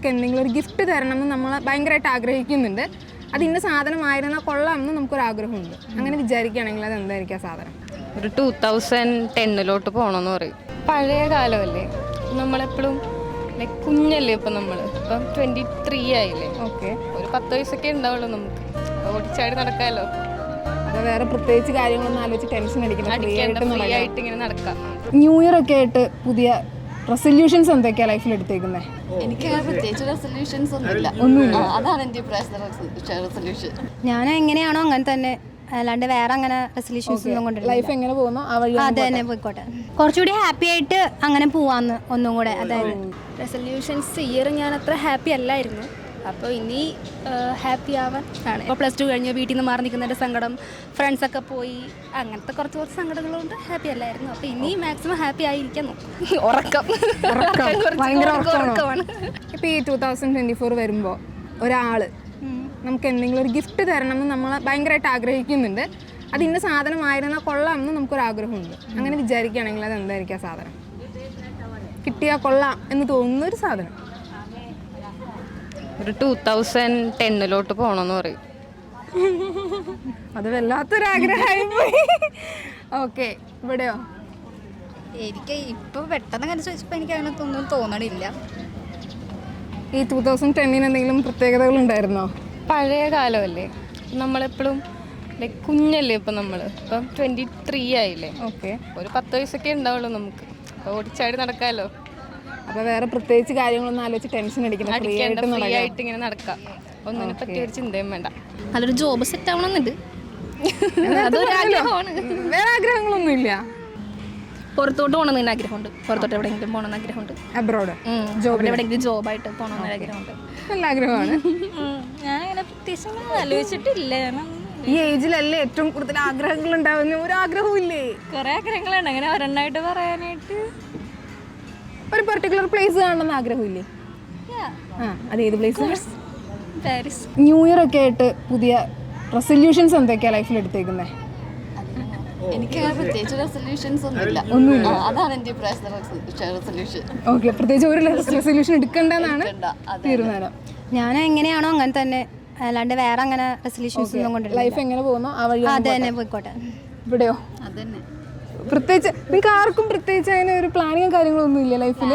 നമുക്ക് എന്തെങ്കിലും ഒരു ഗിഫ്റ്റ് തരണമെന്ന് നമ്മൾ ഭയങ്കരമായിട്ട് ആഗ്രഹിക്കുന്നുണ്ട്. അത് ഇന്ന സാധനമായിരുന്നാൽ കൊള്ളാമെന്ന് നമുക്കൊരാഗ്രഹമുണ്ട്. അങ്ങനെ വിചാരിക്കുകയാണെങ്കിൽ അത് എന്തായിരിക്കും ആ സാധനം? ഒരു 2010 പോകണമെന്ന് പറയും. പഴയ കാലമല്ലേ, നമ്മളെപ്പോഴും ലൈക്ക് കുഞ്ഞല്ലേ ഇപ്പം ഇപ്പം 23 ആയില്ലേ. ഓക്കെ, ഒരു 10 വയസ്സൊക്കെ ഉണ്ടാവുള്ളൂ നമുക്ക്. ഓടിച്ചാടി നടക്കാമല്ലോ. അത് വേറെ പ്രത്യേകിച്ച് കാര്യങ്ങളൊന്നും ആലോചിച്ച് ടെൻഷൻ ഫ്രീ ആയിട്ട് ഇങ്ങനെ നടക്കാം. ന്യൂ ഇയർ ഒക്കെ ആയിട്ട് പുതിയ റെസൊല്യൂഷൻസ് എന്തൊക്കെയാണ് ലൈഫിൽ എടുത്തേക്കുന്നത്? എനിക്ക് പ്രത്യേകിച്ച് റെസൊല്യൂഷൻസ് ഒന്നുമില്ല. അതാണ് എൻ്റെ റെസൊല്യൂഷൻ. ഞാൻ എങ്ങനെയാണോ അങ്ങനെ തന്നെ, അല്ലാണ്ട് വേറെ അങ്ങനെ റെസൊല്യൂഷൻസ് ഒന്നും കൊണ്ടില്ല. ലൈഫ് എങ്ങനെ പോകുന്നു ആ വഴി അത് തന്നെ പോയിക്കോട്ടെ. കുറച്ചുകൂടി ഹാപ്പി ആയിട്ട് അങ്ങനെ പോവാന്ന് ഒന്നും കൂടെ. അതായത് റെസൊല്യൂഷൻസ് ഇയർ ഞാൻ അത്ര ഹാപ്പി അല്ലായിരുന്നു. അപ്പോൾ ഇനി ഹാപ്പി ആവാൻ ആണ്. ഇപ്പോൾ +2 കഴിഞ്ഞ് വീട്ടിൽ നിന്ന് മാറി നിൽക്കുന്നതിൻ്റെ സങ്കടം, ഫ്രണ്ട്സൊക്കെ പോയി, അങ്ങനത്തെ കുറച്ച് സങ്കടങ്ങളുണ്ട്. ഹാപ്പി അല്ലായിരുന്നു. അപ്പോൾ ഇനി മാക്സിമം ഹാപ്പി ആയിരിക്കാൻ നോക്കും. ഉറക്കം ഭയങ്കര ഉറക്കമാണ്. ഇപ്പോൾ ഈ 2024 വരുമ്പോൾ ഒരാൾ നമുക്ക് എന്തെങ്കിലും ഒരു ഗിഫ്റ്റ് തരണമെന്ന് നമ്മൾ ഭയങ്കരമായിട്ട് ആഗ്രഹിക്കുന്നുണ്ട്. അത് ഇന്ന സാധനമായിരുന്നാൽ കൊള്ളാമെന്ന് നമുക്കൊരാഗ്രഹമുണ്ട്. അങ്ങനെ വിചാരിക്കുകയാണെങ്കിൽ അത് എന്തായിരിക്കും ആ സാധനം? കിട്ടിയാൽ കൊള്ളാം എന്ന് തോന്നുന്ന ഒരു സാധനം. ഒരു 2010 പോകണമെന്ന് പറയും. അത് വല്ലാത്തൊരാഗ്രഹമായി പോയി. ഓക്കെ, ഇവിടെയോ? എനിക്ക് ഇപ്പോൾ പെട്ടെന്ന് അങ്ങനെ ചോദിച്ചപ്പോൾ എനിക്ക് അങ്ങനെ ഒന്നും തോന്നണില്ല. ഈ 2010 എന്തെങ്കിലും പ്രത്യേകതകൾ ഉണ്ടായിരുന്നോ? പഴയ കാലമല്ലേ, നമ്മളെപ്പോഴും ലൈക്ക് കുഞ്ഞല്ലേ ഇപ്പം ഇപ്പം 23 ആയില്ലേ. ഓക്കെ, ഒരു 10 വയസ്സൊക്കെ ഉണ്ടാവുള്ളൂ നമുക്ക്. ഓടിച്ചാടി നടക്കാമല്ലോ. അപ്പോൾ വേറെ പ്രത്യേകിച്ച് കാര്യങ്ങളൊന്നും ആലോചിച്ച് ടെൻഷൻ ഫ്രീ ആയിട്ട് ഇങ്ങനെ നടക്കാം. ഒന്നിനെ പറ്റി ഒരു ചിന്തയും വേണ്ട. നല്ലൊരു ജോബ് സെറ്റ് ആവണമെന്നുണ്ട്. വേറെ ആഗ്രഹങ്ങളൊന്നും ഇല്ല. പുറത്തോട്ട് പോകണമെന്ന് ആഗ്രഹമുണ്ട്. പുറത്തോട്ട് എവിടെയെങ്കിലും പോകണമെന്ന് ആഗ്രഹമുണ്ട്. അബ്രോഡ് എവിടെയെങ്കിലും ജോബായിട്ട് പോകണമെന്ന് ആഗ്രഹമുണ്ട്. നല്ല ആഗ്രഹമാണ്. ഞാനങ്ങനെ പ്രത്യേകിച്ച് ആലോചിച്ചിട്ടില്ല. ഈ ഏജിലല്ലേ ഏറ്റവും കൂടുതൽ ആഗ്രഹങ്ങൾ ഉണ്ടാവുന്ന? ഒരു ആഗ്രഹവും ഇല്ലേ? കുറേ ആഗ്രഹങ്ങളുണ്ട്. അങ്ങനെ ഒരെണ്ണമായിട്ട് പറയാനായിട്ട് ഒരു പെർട്ടിക്കുലർ പ്ലേസ് കാണണമെന്ന് ആഗ്രഹമില്ലേ? അത് ഏത് പ്ലേസ്? പാരീസ്. ന്യൂ ഇയർ ഒക്കെ ആയിട്ട് പുതിയ റെസൊല്യൂഷൻസ് എന്തൊക്കെയാണ് ലൈഫിൽ എടുത്തേക്കുന്നത്? എനിക്ക് പ്രത്യേകിച്ച് റെസൊല്യൂഷൻസ് ഒന്നുമില്ല. അതാണ് എൻ്റെ റെസൊല്യൂഷൻ. ഓക്കെ, പ്രത്യേകിച്ച് ഒരു റെസൊല്യൂഷൻ എടുക്കണ്ടെന്നാണ് തീരുമാനം. ഞാൻ എങ്ങനെയാണോ അങ്ങനെ തന്നെ, അല്ലാണ്ട് വേറെ അങ്ങനെ റെസൊല്യൂഷൻസ് ഒന്നും കൊണ്ടില്ല. ലൈഫ് എങ്ങനെ പോകുന്നു ആ വഴി അത് തന്നെ പോയിക്കോട്ടെ. ഇവിടെയോ? അതന്നെ. പ്രത്യേകിച്ച് നിങ്ങൾക്ക് ആർക്കും പ്രത്യേകിച്ച് അങ്ങനെ ഒരു പ്ലാനിങ്ങും കാര്യങ്ങളൊന്നും ഇല്ല ലൈഫിൽ?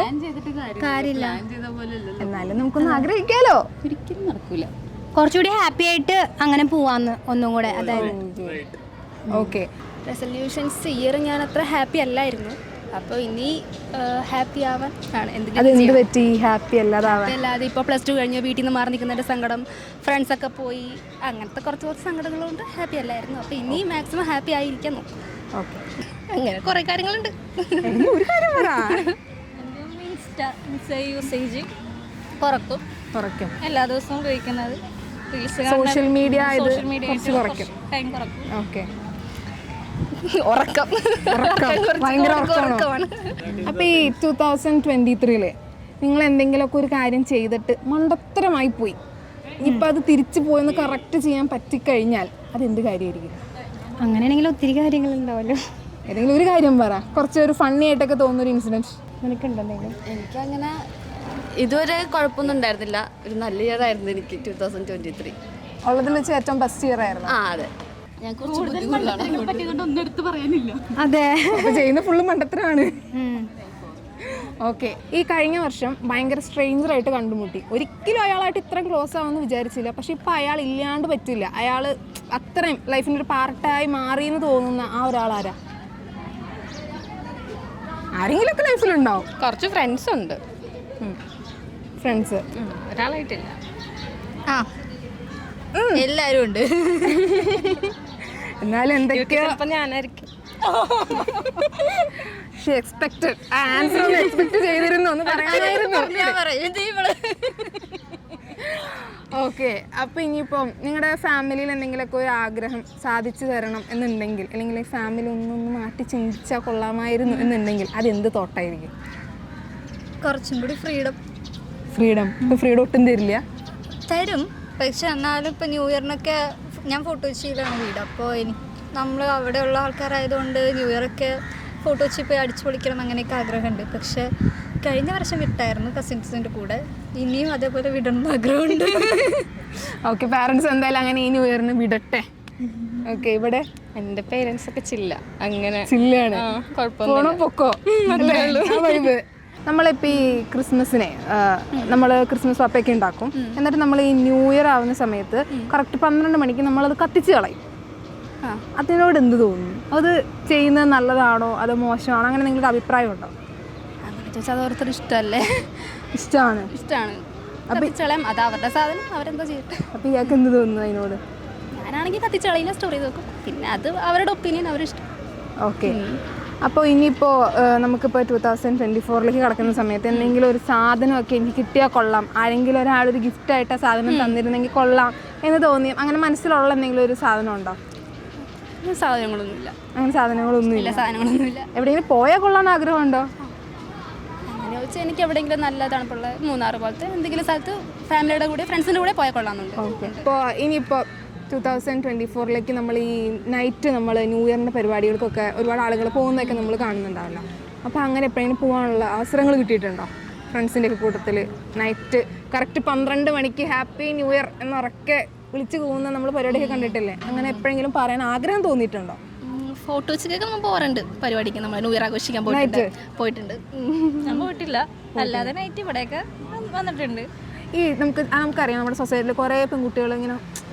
കാര്യമില്ല. എന്നാലും നമുക്കൊന്ന് ആഗ്രഹിക്കാലോ. ഒരിക്കലും നടക്കൂല. കുറച്ചുകൂടി ഹാപ്പി ആയിട്ട് അങ്ങനെ പോവാന്ന് ഒന്നും കൂടെ. അതായത് ഓക്കെ, റെസൊല്യൂഷൻസ് ഇയർ ഞാൻ അത്ര ഹാപ്പി അല്ലായിരുന്നു. അപ്പോൾ ഇനി ഹാപ്പി ആവാൻ ആണ്. അതെന്ത് പറ്റി ഹാപ്പി അല്ലാതാവാൻ? അല്ലാതെ ഇപ്പോൾ +2 കഴിഞ്ഞ് വീട്ടിൽ നിന്ന് മാറി നിൽക്കുന്നതിൻ്റെ സങ്കടം, ഫ്രണ്ട്സൊക്കെ പോയി, അങ്ങനത്തെ കുറച്ച് സങ്കടങ്ങളുണ്ട്. ഹാപ്പി അല്ലായിരുന്നു. അപ്പോൾ ഇനി മാക്സിമം ഹാപ്പി ആയിരിക്കാൻ നോക്കും. ഓക്കെ, അങ്ങനെ കുറേ കാര്യങ്ങളുണ്ട്. ഒരു കാര്യം പറ. ഇൻസ്റ്റ യൂസേജ് കുറക്കും. എല്ലാ ദിവസവും ഉപയോഗിക്കുന്നത്. സോഷ്യൽ മീഡിയ കുറച്ച് കുറയ്ക്കും. ടൈം കുറക്കും. ഓക്കെ, ഉറക്കം ഭയങ്കര ഉറക്കമാണ്. അപ്പോൾ ഈ 2023 നിങ്ങൾ എന്തെങ്കിലുമൊക്കെ ഒരു കാര്യം ചെയ്തിട്ട് മണ്ടത്തരമായി പോയി, ഇപ്പം അത് തിരിച്ചു പോയെന്ന് കറക്റ്റ് ചെയ്യാൻ പറ്റിക്കഴിഞ്ഞാൽ അതെന്ത് കാര്യമായിരിക്കും? അങ്ങനെയാണെങ്കിൽ ഒത്തിരി കാര്യങ്ങളുണ്ടാവല്ലോ. ഏതെങ്കിലും ഒരു കാര്യം പറ, കുറച്ച് ഒരു ഫണ്ണി ആയിട്ടൊക്കെ തോന്നുന്നൊരു ഇൻസിഡൻറ്റ് നിനക്കുണ്ടെന്തെങ്കിലും? എനിക്കങ്ങനെ ഇതുവരെ കുഴപ്പമൊന്നും ഉണ്ടായിരുന്നില്ല. ഒരു നല്ല ഇയർ ആയിരുന്നു എനിക്ക് 2023. ഉള്ളതിൽ വെച്ച് ഏറ്റവും ബെസ്റ്റ് ഇയർ ആയിരുന്നു. അതെ, ഞാൻ കുറച്ച് ബുദ്ധിമുട്ടാണ്. അതെ, ചെയ്യുന്ന ഫുള്ള് മണ്ടത്തരമാണ്. ഓക്കെ, ഈ കഴിഞ്ഞ വർഷം ഭയങ്കര സ്ട്രേഞ്ചറായിട്ട് കണ്ടുമുട്ടി. ഒരിക്കലും അയാളായിട്ട് ഇത്ര ക്ലോസ് ആവുമെന്ന് വിചാരിച്ചില്ല. പക്ഷെ ഇപ്പം അയാൾ ഇല്ലാണ്ട് പറ്റില്ല. അയാൾ അത്രയും ലൈഫിൻ്റെ ഒരു പാർട്ടായി മാറിയെന്ന് തോന്നുന്ന ആ ഒരാളാരാ? ആരെങ്കിലുമൊക്കെ ലൈഫിലുണ്ടാവും. കുറച്ച് ഫ്രണ്ട്സ് ഉണ്ട്. ഫ്രണ്ട്സ് ഒരാളായിട്ടില്ല. എല്ലാവരും ഉണ്ട്. എന്നാലും എന്തൊക്കെയോ ഞാനായിരിക്കും. എക്സ്പെക്ട് ചെയ്തിരുന്നു എന്ന് പറയാനായിരുന്നു. ഓക്കെ, അപ്പോൾ ഇനിയിപ്പം നിങ്ങളുടെ ഫാമിലിയിൽ എന്തെങ്കിലുമൊക്കെ ഒരു ആഗ്രഹം സാധിച്ചു തരണം എന്നുണ്ടെങ്കിൽ, അല്ലെങ്കിൽ ഫാമിലി ഒന്നൊന്ന് മാറ്റി ചിന്തിച്ചാൽ കൊള്ളാമായിരുന്നു എന്നുണ്ടെങ്കിൽ അതെന്ത് തോട്ടായിരിക്കും? കുറച്ചും കൂടി ഫ്രീഡം. ഇപ്പോൾ ഫ്രീഡം ഒട്ടും തരില്ല? തരും, പക്ഷെ എന്നാലും ഇപ്പം ന്യൂ ഇയറിനൊക്കെ ഞാൻ ഫോട്ടോ കൊച്ചിയിലാണ് വീട്. അപ്പോൾ നമ്മൾ അവിടെയുള്ള ആൾക്കാരായതുകൊണ്ട് ന്യൂ ഇയറൊക്കെ ഫോട്ടോ കൊച്ചി പോയി അടിച്ചു പൊളിക്കണം അങ്ങനെയൊക്കെ ആഗ്രഹമുണ്ട്. പക്ഷേ കഴിഞ്ഞ വർഷം വിട്ടായിരുന്നു കസിൻസിൻ്റെ കൂടെ. ഇനിയും അതേപോലെ വിടണമെന്ന് ആഗ്രഹമുണ്ട്. ഓക്കെ, പാരൻസ് എന്തായാലും അങ്ങനെ ഈ ന്യൂ ഇയറിന് വിടട്ടെ. ഓക്കെ, ഇവിടെ എൻ്റെ പേരൻസ് ഒക്കെ ചില്ല, അങ്ങനെ ചില്ലാണ്, കുഴപ്പമൊന്നും പോണോ പൊക്കോ. നമ്മളിപ്പോൾ ഈ ക്രിസ്മസിനെ നമ്മൾ ക്രിസ്മസ് പപ്പയൊക്കെ ഉണ്ടാക്കും. എന്നിട്ട് നമ്മൾ ഈ ന്യൂ ഇയർ ആവുന്ന സമയത്ത് കറക്റ്റ് 12 മണിക്ക് നമ്മളത് കത്തിച്ച് കളയും. അതിനോട് എന്ത് തോന്നുന്നു? അത് ചെയ്യുന്നത് നല്ലതാണോ അതോ മോശമാണോ? അങ്ങനെ നിങ്ങൾക്ക് അഭിപ്രായം ഉണ്ടോ? അങ്ങനെ ചോദിച്ചാൽ അത് ഓരോരുത്തർ ഇഷ്ടമല്ലേ. ഇഷ്ടമാണ്. കത്തിച്ചളയാം, അത് അവരുടെ സാധനം, അവരെന്താ ചെയ്യട്ടെ. അപ്പോൾ ഇയാൾക്ക് എന്ത് തോന്നുന്നു അതിനോട്? ഞാനാണെങ്കിൽ കത്തിച്ചളയില്ല, സ്റ്റോർ ചെയ്ത് വെക്കും. പിന്നെ അത് അവരുടെ ഒപ്പീനിയൻ, അവരിഷ്ടം. ഓക്കെ, അപ്പോൾ ഇനിയിപ്പോൾ നമുക്കിപ്പോൾ 2024 കിടക്കുന്ന സമയത്ത് എന്തെങ്കിലും ഒരു സാധനമൊക്കെ എനിക്ക് കിട്ടിയാൽ കൊള്ളാം, ആരെങ്കിലും ഒരാളൊരു ഗിഫ്റ്റായിട്ട് ആ സാധനം തന്നിരുന്നെങ്കിൽ കൊള്ളാം എന്ന് തോന്നി, അങ്ങനെ മനസ്സിലുള്ള എന്തെങ്കിലും ഒരു സാധനം ഉണ്ടോ? സാധനങ്ങളൊന്നുമില്ല. അങ്ങനെ സാധനങ്ങളൊന്നുമില്ല. സാധനങ്ങളൊന്നുമില്ല. എവിടെയെങ്കിലും പോയാൽ കൊള്ളാൻ ആഗ്രഹമുണ്ടോ? അങ്ങനെ ചോദിച്ചാൽ എനിക്ക് എവിടെയെങ്കിലും നല്ല തണുപ്പുള്ള മൂന്നാർ പോലത്തെ എന്തെങ്കിലും സ്ഥലത്ത് ഫാമിലിയുടെ കൂടെ ഫ്രണ്ട്സിൻ്റെ കൂടെ പോയാൽ കൊള്ളാമെന്നുണ്ട്. ഓക്കെ, ഇപ്പോൾ ഇനിയിപ്പോൾ 2024 നമ്മൾ ഈ നൈറ്റ് നമ്മൾ ന്യൂ ഇയറിൻ്റെ പരിപാടികൾക്കൊക്കെ ഒരുപാട് ആളുകൾ പോകുന്നതൊക്കെ നമ്മൾ കാണുന്നുണ്ടാവില്ല. അപ്പോൾ അങ്ങനെ എപ്പോഴെങ്കിലും പോകാനുള്ള അവസരങ്ങൾ കിട്ടിയിട്ടുണ്ടോ? ഫ്രണ്ട്സിൻ്റെ ഒക്കെ കൂട്ടത്തിൽ നൈറ്റ് കറക്റ്റ് 12 മണിക്ക് ഹാപ്പി ന്യൂ ഇയർ എന്നുറക്കെ വിളിച്ചു പോകുന്ന നമ്മൾ പരിപാടിയൊക്കെ കണ്ടിട്ടില്ലേ? അങ്ങനെ എപ്പോഴെങ്കിലും പറയാൻ ആഗ്രഹം തോന്നിയിട്ടുണ്ടോ? ഫോട്ടോ വെച്ചൊക്കെ നമ്മൾ പോകാറുണ്ട് പരിപാടിക്ക്. നമ്മൾ ന്യൂ ഇയർ ആഘോഷിക്കാൻ പോയിട്ടുണ്ട്. ഞാൻ പോയിട്ടില്ല, അല്ലാതെ നൈറ്റ് ഇവിടെയൊക്കെ വന്നിട്ടുണ്ട്. ഈ നമുക്കറിയാം നമ്മുടെ സൊസൈറ്റിയിൽ കുറേ പെൺകുട്ടികൾ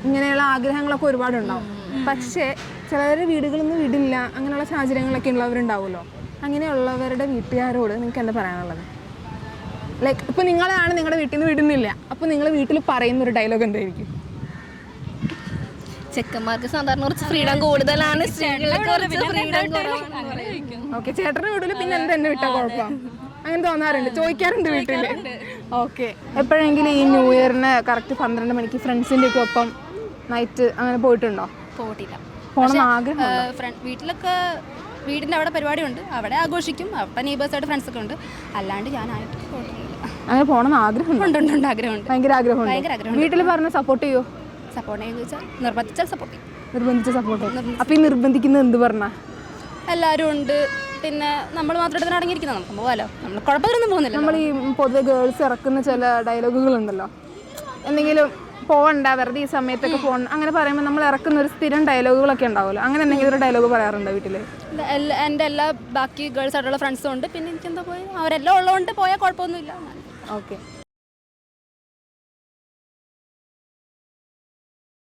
ഇങ്ങനെയുള്ള ആഗ്രഹങ്ങളൊക്കെ ഒരുപാടുണ്ടാവും. പക്ഷേ ചിലവരുടെ വീടുകളിൽ നിന്ന് വിടില്ല, അങ്ങനെയുള്ള സാഹചര്യങ്ങളൊക്കെ ഉള്ളവരുണ്ടാവുമല്ലോ. അങ്ങനെയുള്ളവരുടെ വീട്ടുകാരോട് നിങ്ങൾക്ക് എന്താ പറയാനുള്ളത്? ലൈക്ക് ഇപ്പോൾ നിങ്ങളാണ് നിങ്ങളുടെ വീട്ടിൽ നിന്ന് വിടുന്നില്ല, അപ്പോൾ നിങ്ങൾ വീട്ടിൽ പറയുന്ന ഒരു ഡയലോഗ് എന്തായിരിക്കും? ചെക്കന്മാർക്ക് സാധാരണ കുറച്ച് ഫ്രീഡം കൂടുതലാണ്, സ്ത്രീകൾക്ക് കുറച്ച് ഫ്രീഡം കുറവാണ്. ഓക്കെ, ചേട്ടനെ വിടില്ല, പിന്നെ എന്താ എന്നെ വിട്ടാൽ കുഴപ്പം? അങ്ങനെ തോന്നാറുണ്ട്, ചോദിക്കാറുണ്ട് വീട്ടിൽ. ഓക്കെ, എപ്പോഴെങ്കിലും ഈ ന്യൂ ഇയറിന് കറക്റ്റ് 12 മണിക്ക് ഫ്രണ്ട്സിൻ്റെ ഒക്കെ ഒപ്പം നൈറ്റ് അങ്ങനെ പോയിട്ടുണ്ടോ? പോയിട്ടില്ല. പോകണം ആഗ്രഹം. വീട്ടിലൊക്കെ വീടിൻ്റെ അവിടെ പരിപാടിയുണ്ട്, അവിടെ ആഘോഷിക്കും. അവിടെ നെയ്ബേഴ്സായിട്ട് ഫ്രണ്ട്സൊക്കെ ഉണ്ട്. അല്ലാണ്ട് ഞാനായിട്ട് പോയിട്ടില്ല. അങ്ങനെ പോകണം ആഗ്രഹം ഉണ്ട്, ആഗ്രഹമുണ്ട്. ഭയങ്കര ആഗ്രഹമുണ്ട്. വീട്ടിൽ പറഞ്ഞ് സപ്പോർട്ട് ചെയ്യുമോ? സപ്പോർട്ട് ചെയ്യുമെന്ന് ചോദിച്ചാൽ നിർബന്ധിച്ചാൽ സപ്പോർട്ട് ചെയ്യും. നിർബന്ധിച്ച് സപ്പോർട്ട് ചെയ്യും. അപ്പോൾ ഈ നിർബന്ധിക്കുന്നത് എന്ത് പറഞ്ഞാൽ? എല്ലാവരും ഉണ്ട്, പിന്നെ നമ്മൾ മാത്രം എടുത്ത് അടങ്ങിയിരിക്കുന്നത്, നമുക്ക് പോകാമല്ലോ, നമ്മൾ കുഴപ്പമൊന്നും പോകുന്നില്ല. നമ്മൾ ഈ പൊതുവെ ഗേൾസ് ഇറക്കുന്ന ചില ഡയലോഗുകളുണ്ടല്ലോ, എന്തെങ്കിലും പോകണ്ട, വെറുതെ ഈ സമയത്തൊക്കെ പോകണം, അങ്ങനെ പറയുമ്പോൾ നമ്മൾ ഇറക്കുന്ന ഒരു സ്ഥിരം ഡയലോഗുകളൊക്കെ ഉണ്ടാവുമല്ലോ. അങ്ങനെ എന്തെങ്കിലും ഒരു ഡയലോഗ് പറയാറുണ്ടോ വീട്ടിൽ? എൻ്റെ എല്ലാ ബാക്കി ഗേൾസ് ആയിട്ടുള്ള ഫ്രണ്ട്സും ഉണ്ട്, പിന്നെ എനിക്കെന്താ പോയി അവരെല്ലാം ഉള്ളതുകൊണ്ട് പോയാൽ കുഴപ്പമൊന്നുമില്ല. ഓക്കെ,